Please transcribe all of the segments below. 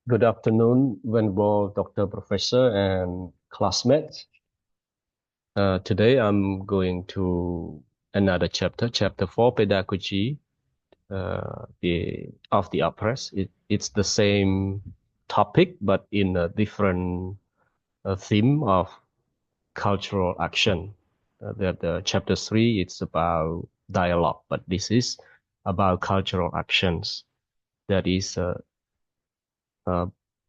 Good afternoon, Venerable Dr. Professor and classmates. Today I'm going to another chapter, chapter 4, Pedagogy, of the oppressed. It's the same topic, but in a different theme of cultural action. The chapter 3, it's about dialogue, but this is about cultural actions. That is uh,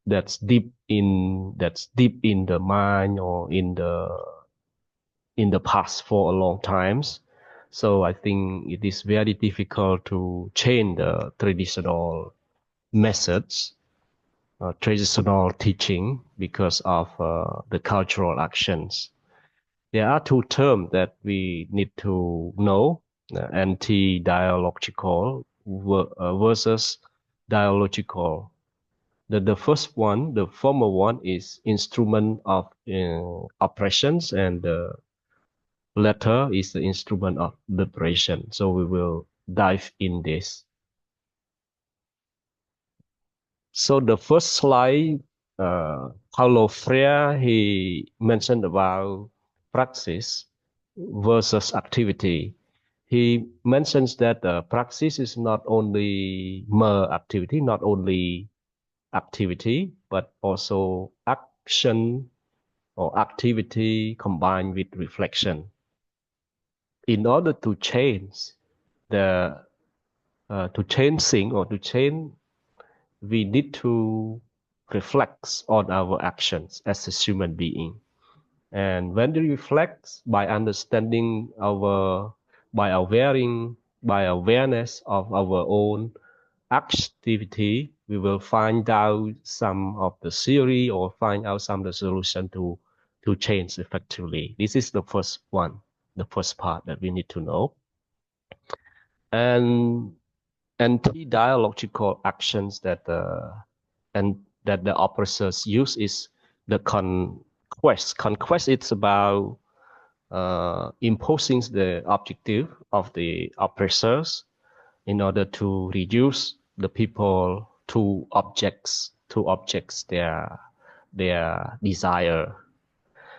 that's deep in the mind or in the past for a long times. So I think it is very difficult to change the traditional methods, traditional teaching because of the cultural actions. There are two terms that we need to know: anti-dialogical versus dialogical. The first one, the former one, is instrument of oppressions, and the latter is the instrument of liberation. So we will dive in this. So the first slide, Paulo Freire, he mentioned about praxis versus activity. He mentions that praxis is not only mere activity, not only activity, but also action or activity combined with reflection. In order to change the to change thing or to change, we need to reflect on our actions as a human being. And when we reflect by understanding by awareing, by awareness of our own activity, we will find out some of the theory or find out some of the solution to change effectively. This is the first one, the first part that we need to know. And anti-dialogical actions that the oppressors use is the conquest. Conquest is about imposing the objective of the oppressors in order to reduce the people to objects their desire.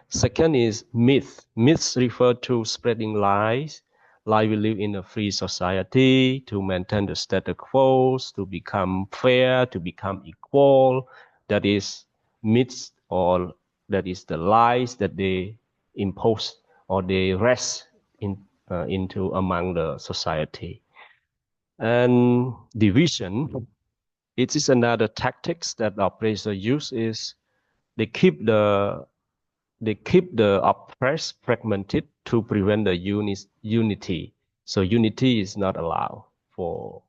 Second is myth. Myths refer to spreading lies, like we live in a free society, to maintain the status quo, to become fair, to become equal. That is myths, or that is the lies that they impose or they rest into among the society. And division, it is another tactics that oppressors use. Is they keep the they keep the oppressed fragmented to prevent the unity. So unity is not allowed for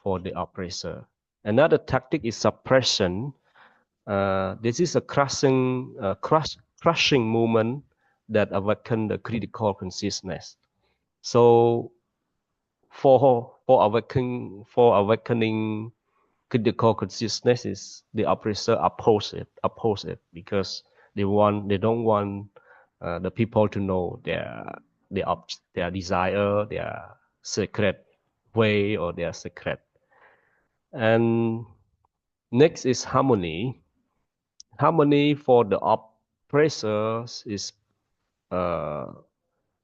the oppressor. Another tactic is suppression. This is a crushing movement that awaken the critical consciousness. So for awakening critical consciousness, is the oppressor oppose it because they don't want the people to know their desire, their secret way, or their secret. And next is harmony. Harmony for the oppressors is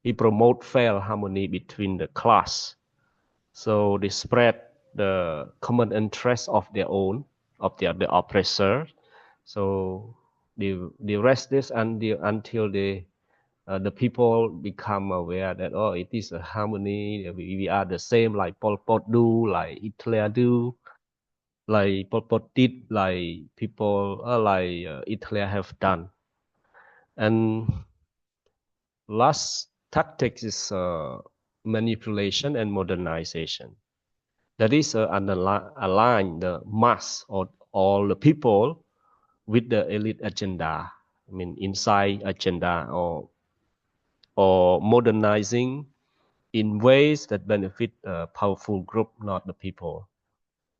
he promote fair harmony between the class. So they spread the common interest of their own, of the oppressor. So they rest this until the people become aware that, oh, it is a harmony. We are the same, like Pol Pot do, like Hitler do, like Pol Pot did, like people Hitler have done. And last tactic is manipulation and modernization. That is align the mass or all the people with the elite agenda. I mean, inside agenda, or modernizing in ways that benefit a powerful group, not the people.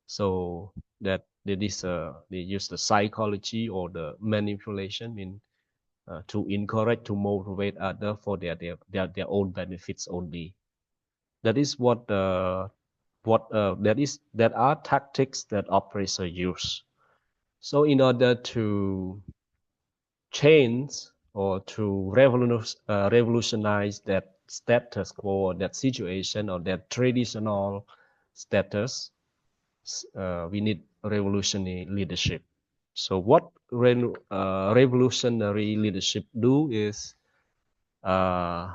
So that is they use the psychology or the manipulation to encourage, to motivate others for their own benefits only. That is that are tactics that oppressors use. So in order to change or to revolutionize that status quo, that situation, or that traditional status, we need revolutionary leadership. So what revolutionary leadership do is uh,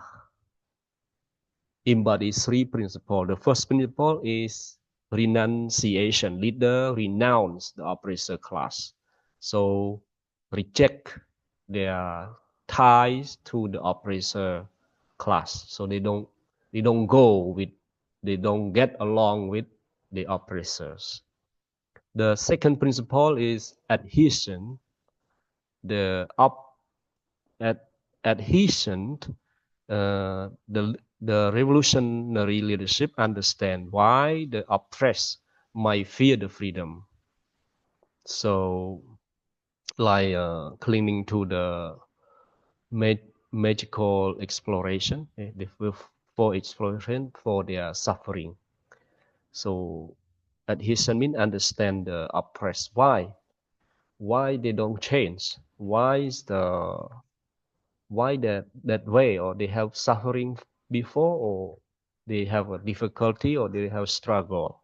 embody three principles. The first principle is renunciation. Leader renounce the oppressor class. So reject their ties to the oppressor class. So they don't get along with the oppressors. The second principle is adhesion. The adhesion, the revolutionary leadership understand why the oppressed might fear the freedom. So, like clinging to the magical exploration, for exploration for their suffering. So, adhesion means understand the oppressed why they don't change, why that way, or they have suffering before, or they have a difficulty, or they have struggle.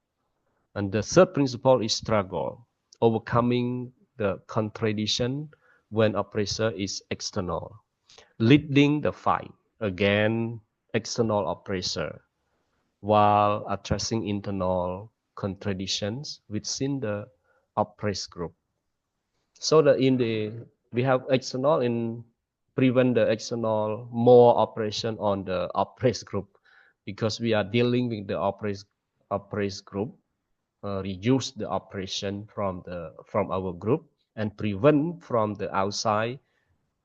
And the third principle is struggle, overcoming the contradiction when oppressor is external, leading the fight against external oppressor while addressing internal contradictions within the oppressed group. So that we have external in prevent the external more operation on the oppressed group, because we are dealing with the oppressed group, reduce the operation from our group and prevent from the outside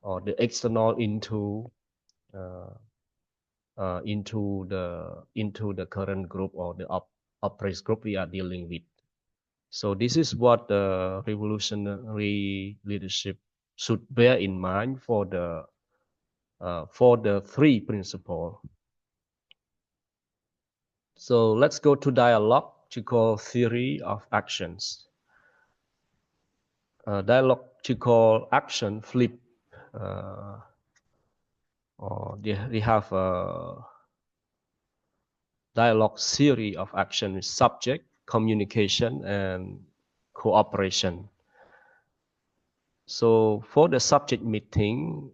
or the external uh, into the current group or the oppressed group we are dealing with. So this is what the revolutionary leadership should bear in mind for the three principles. So let's go to dialogical theory of actions. Dialogical action flip, or they have a dialogue theory of action with subject, communication, and cooperation. So for the subject meeting,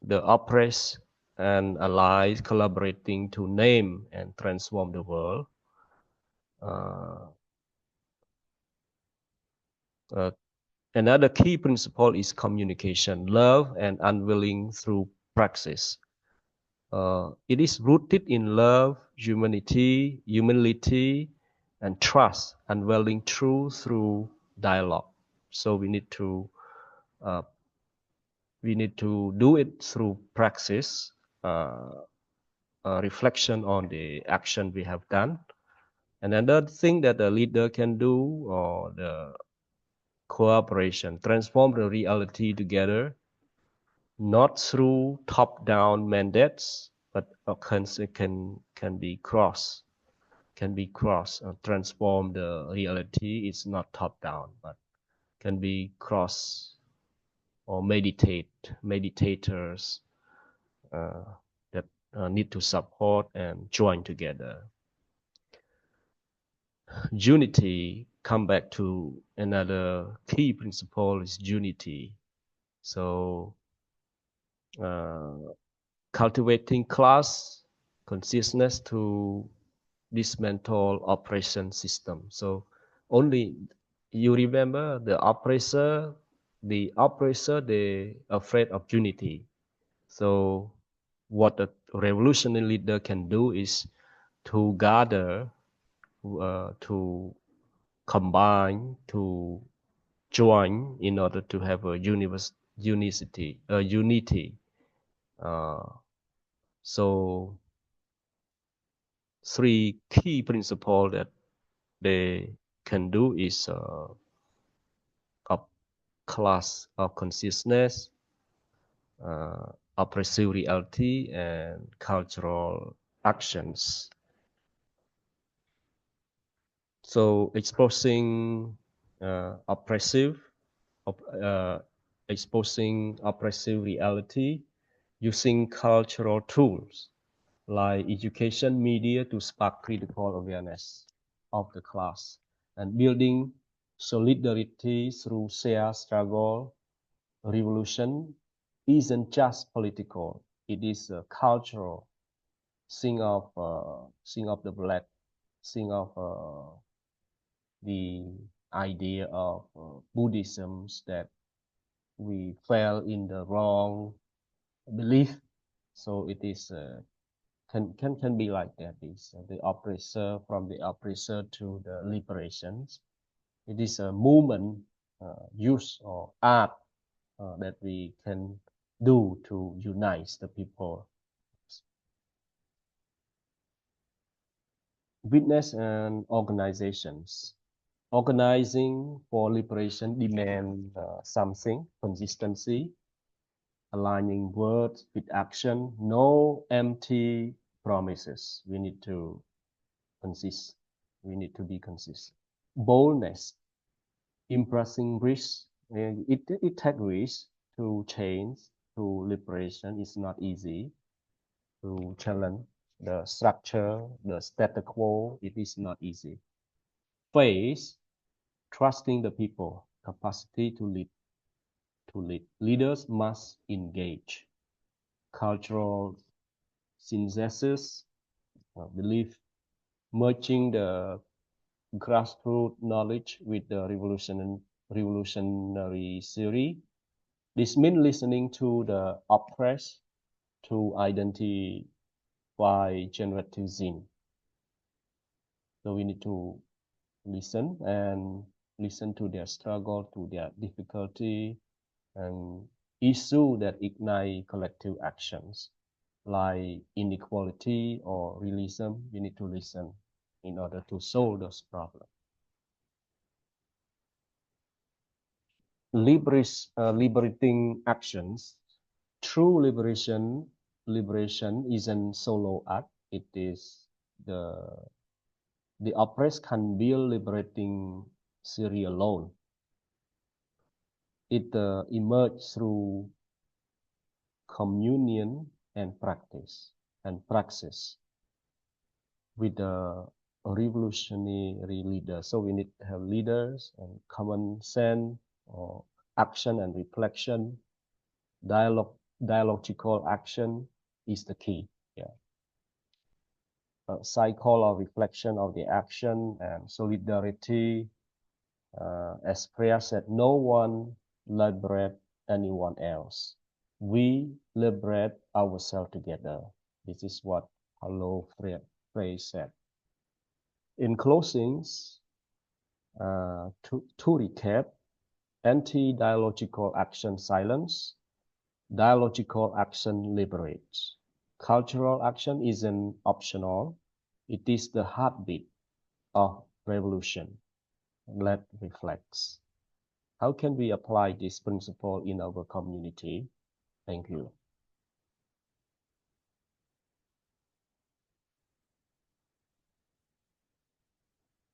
the oppressed and allies collaborating to name and transform the world. Another key principle is communication, love and unwilling through praxis. It is rooted in love, humility, and trust, unwilling through dialogue. So we need to do it through praxis, reflection on the action we have done. And another thing that the leader can do, or the cooperation, transform the reality together, not through top-down mandates, but can be cross. Transform the reality is not top-down, but can be cross, or meditators that need to support and join together. Unity, come back to another key principle, is unity. So cultivating class consciousness to dismantle oppression system. So only you remember the oppressor they afraid of unity. So what a revolutionary leader can do is to gather, to combine, to join in order to have a unity. So three key principles that they can do is a class of consciousness, oppressive reality, and cultural actions. So exposing oppressive exposing oppressive reality using cultural tools like education media to spark critical awareness of the class and building solidarity through shared struggle. Revolution isn't just political; it is cultural. Think of the black, think of the idea of Buddhism that we fell in the wrong belief. So it is can be like that. Is the oppressor from the oppressor to the liberations. It is a movement, use or art that we can do to unite the people. Witness and organizations. Organizing for liberation demand something, consistency, aligning words with action, no empty promises. We need to consist. We need to be consistent. Boldness, embracing risk. It takes risk to change, to liberation. It's not easy to challenge the structure, the status quo. It is not easy. Faith, trusting the people, capacity to lead. To lead. Leaders must engage. Cultural synthesis, belief, merging the grassroots knowledge with the revolutionary theory. This means listening to the oppressed to identify generative sin. So we need to listen and listen to their struggle, to their difficulty, and issue that ignite collective actions like inequality or realism. We need to listen in order to solve those problems. Liberating actions. True liberation isn't solo act. It is the oppressed can build liberating theory alone. It emerged through communion and praxis with the revolutionary leaders. So we need to have leaders and common sense or action and reflection. Dialogical action is the key. Yeah. Cycle of reflection of the action and solidarity. As Priya said, no one liberate anyone else. We liberate ourselves together. This is what Paulo Freire said. In closings, to recap, anti-dialogical action silence, dialogical action liberates. Cultural action isn't optional. It is the heartbeat of revolution. Let's reflect. How can we apply this principle in our community? Thank you.